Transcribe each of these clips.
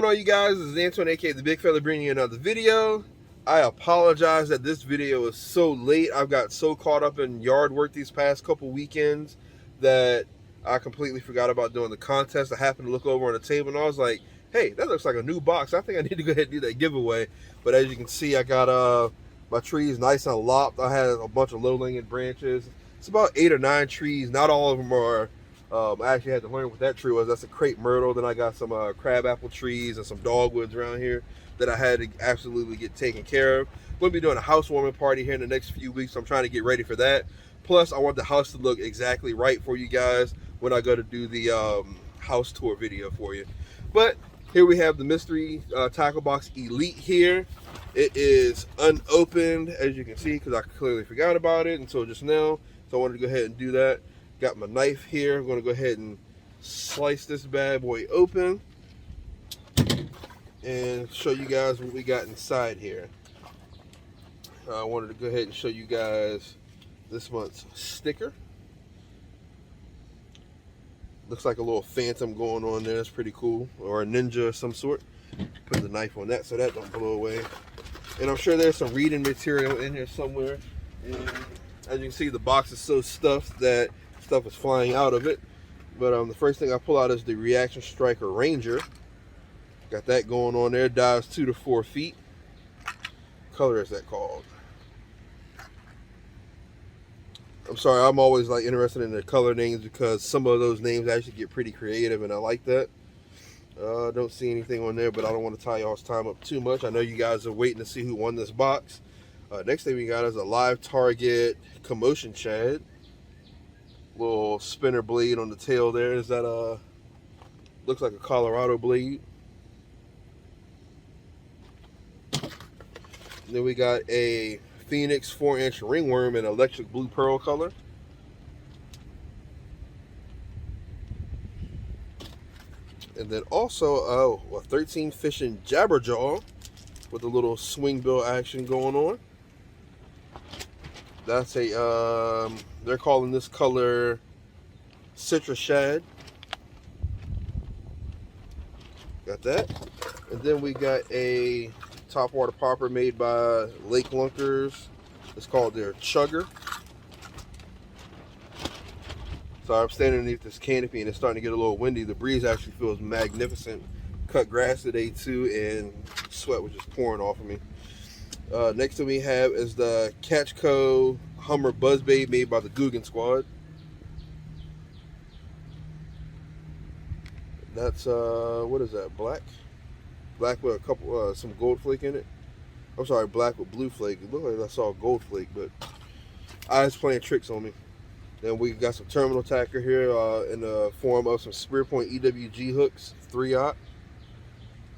going on, you guys? This is Antoine, aka the Bigfella, bringing you another video. I apologize that this video is so late. I've got so caught up in yard work these past couple weekends that I completely forgot about doing the contest. I happened to look over on the table and I was like, hey, that looks like a new box. I think I need to go ahead and do that giveaway. But as you can see, I got my trees nice and lopped. I had a bunch of low-hanging branches. It's about 8 or 9 trees. Not all of them are. I actually had to learn what that tree was. That's a crepe myrtle. Then I got some crabapple trees and some dogwoods around here that I had to absolutely get taken care of. I'm going to be doing a housewarming party here in the next few weeks, so I'm trying to get ready for that. Plus, I want the house to look exactly right for you guys when I go to do the house tour video for you. But here we have the mystery tackle box Elite here. It is unopened, as you can see, because I clearly forgot about it until just now. So I wanted to go ahead and do that. Got my knife here. I'm going to go ahead and slice this bad boy open and show you guys what we got inside here. I wanted to go ahead and show you guys this month's sticker. Looks like a little phantom going on there. That's pretty cool. Or a ninja of some sort. Put the knife on that so that don't blow away. And I'm sure there's some reading material in here somewhere. And as you can see, the box is so stuffed that stuff is flying out of it. But the first thing I pull out is the Reaction Striker Ranger. Got that going on there. Dives 2 to 4 feet. What color is that called? I'm sorry, I'm always like interested in the color names because some of those names actually get pretty creative and I like that. Don't see anything on there, but I don't want to tie y'all's time up too much. I know you guys are waiting to see who won this box. Next thing we got is a Live Target Commotion Shad. Little spinner blade on the tail there. Is that looks like a Colorado blade. And then we got a Phoenix 4-inch ringworm in electric blue pearl color. And then also a 13 fishing jabberjaw with a little swing bill action going on. That's a they're calling this color Citrus Shad. Got that. And then we got a topwater popper made by Lake Lunkers. It's called their Chugger. So I'm standing underneath this canopy and it's starting to get a little windy. The breeze actually feels magnificent. Cut grass today too and sweat was just pouring off of me. Next thing we have is the Catchco Hummer Buzzbait made by the Guggen Squad. That's what is that? Black with a couple some gold flake in it. I'm sorry, black with blue flake. It looked like I saw a gold flake, but I was playing tricks on me. Then we got some terminal tacker here in the form of some Spear Point EWG hooks, 3/0.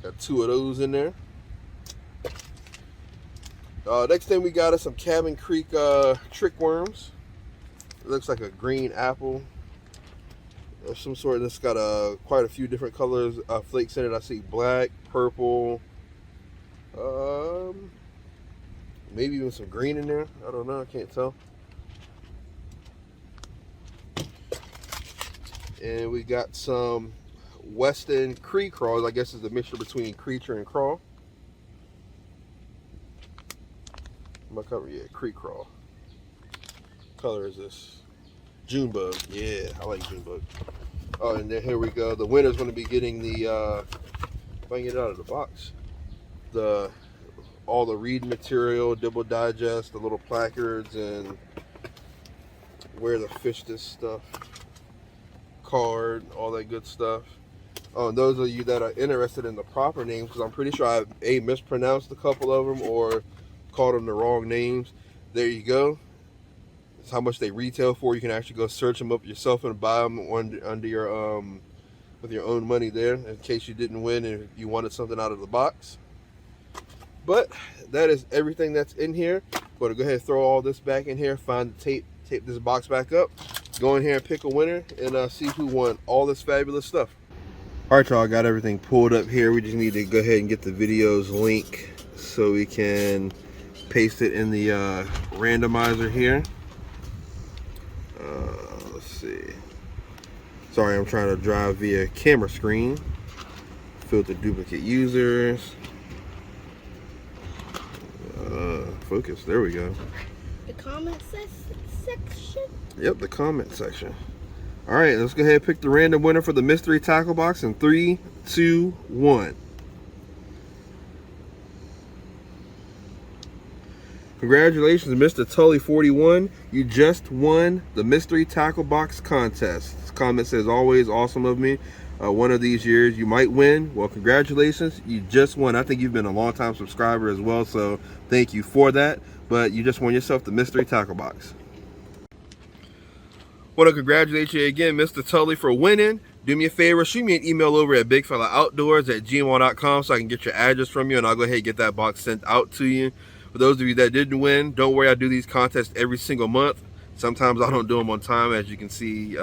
Got 2 of those in there. Next thing we got is some Cabin Creek trick worms. It looks like a green apple of some sort. This got quite a few different colors flakes in it. I see black, purple, maybe even some green in there. I don't know. I can't tell. And we got some Weston Cree crawls. I guess it's a mixture between creature and crawl. My cover, yeah, Creek Crawl. What color is this? Junebug. Yeah, I like Junebug. Oh, and then here we go. The winner's going to be getting the, if I can get it out of the box, all the reading material, Dibble Digest, the little placards, and where to fish this stuff, card, all that good stuff. Oh, and those of you that are interested in the proper names, because I'm pretty sure I mispronounced a couple of them or called them the wrong names. There you go. It's how much they retail for. You can actually go search them up yourself and buy them under your with your own money there, in case you didn't win and you wanted something out of the box. But that is everything that's in here. Going to go ahead and throw all this back in here, find the tape this box back up, go in here and pick a winner, and see who won all this fabulous stuff. All right, y'all, I got everything pulled up here. We just need to go ahead and get the video's link so we can paste it in the randomizer here. Let's see. Sorry, I'm trying to drive via camera screen. Unfiltered duplicate users. Focus, there we go. The comment section? Yep, the comment section. All right, let's go ahead and pick the random winner for the mystery tackle box in 3, 2, 1. Congratulations, Mr. Tully41. You just won the mystery tackle box contest. This comment says, always awesome of me. One of these years you might win. Well, congratulations, you just won. I think you've been a long time subscriber as well, so thank you for that. But you just won yourself the mystery tackle box. Want to congratulate you again, Mr. Tully, for winning. Do me a favor, shoot me an email over at bigfellaoutdoors@gmail.com so I can get your address from you, and I'll go ahead and get that box sent out to you. For those of you that didn't win, don't worry, I do these contests every single month. Sometimes I don't do them on time, as you can see,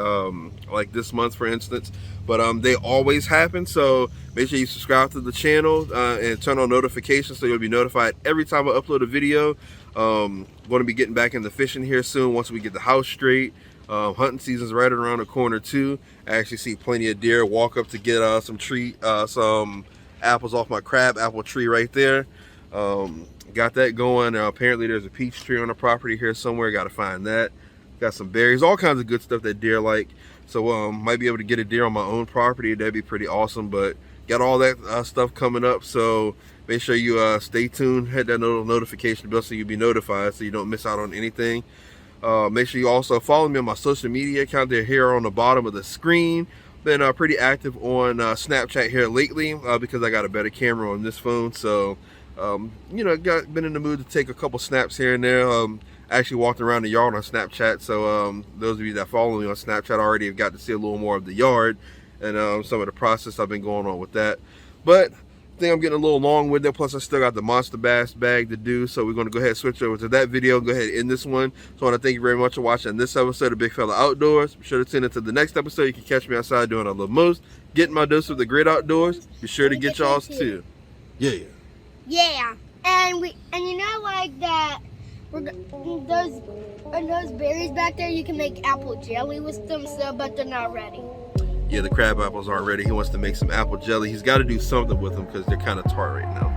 like this month, for instance. But they always happen, so make sure you subscribe to the channel and turn on notifications so you'll be notified every time I upload a video. Going to be getting back into fishing here soon once we get the house straight. Hunting season's right around the corner too. I actually see plenty of deer. Walk up to get some apples off my crab apple tree right there. Got that going. Apparently there's a peach tree on the property here somewhere. Got to find that. Got some berries, all kinds of good stuff that deer like. So might be able to get a deer on my own property. That'd be pretty awesome. But got all that stuff coming up. So make sure you stay tuned. Hit that notification bell so you'll be notified so you don't miss out on anything. Make sure you also follow me on my social media account. They're here on the bottom of the screen. Been pretty active on Snapchat here lately because I got a better camera on this phone. So you know, been in the mood to take a couple snaps here and there. Actually walked around the yard on Snapchat, so those of you that follow me on Snapchat already have got to see a little more of the yard and some of the process I've been going on with that. But I think I'm getting a little long with it, plus I still got the monster bass bag to do, so we're going to go ahead and switch over to that video. Go ahead and end this one. So I want to thank you very much for watching this episode of Big Fella Outdoors. Be sure to tune into the next episode. You can catch me outside doing a little most, getting my dose of the great outdoors. Be sure to get y'all's too. Yeah. Yeah, and you know, like that, those berries back there, you can make apple jelly with them, so, but they're not ready. Yeah, the crab apples aren't ready. He wants to make some apple jelly. He's got to do something with them because they're kind of tart right now.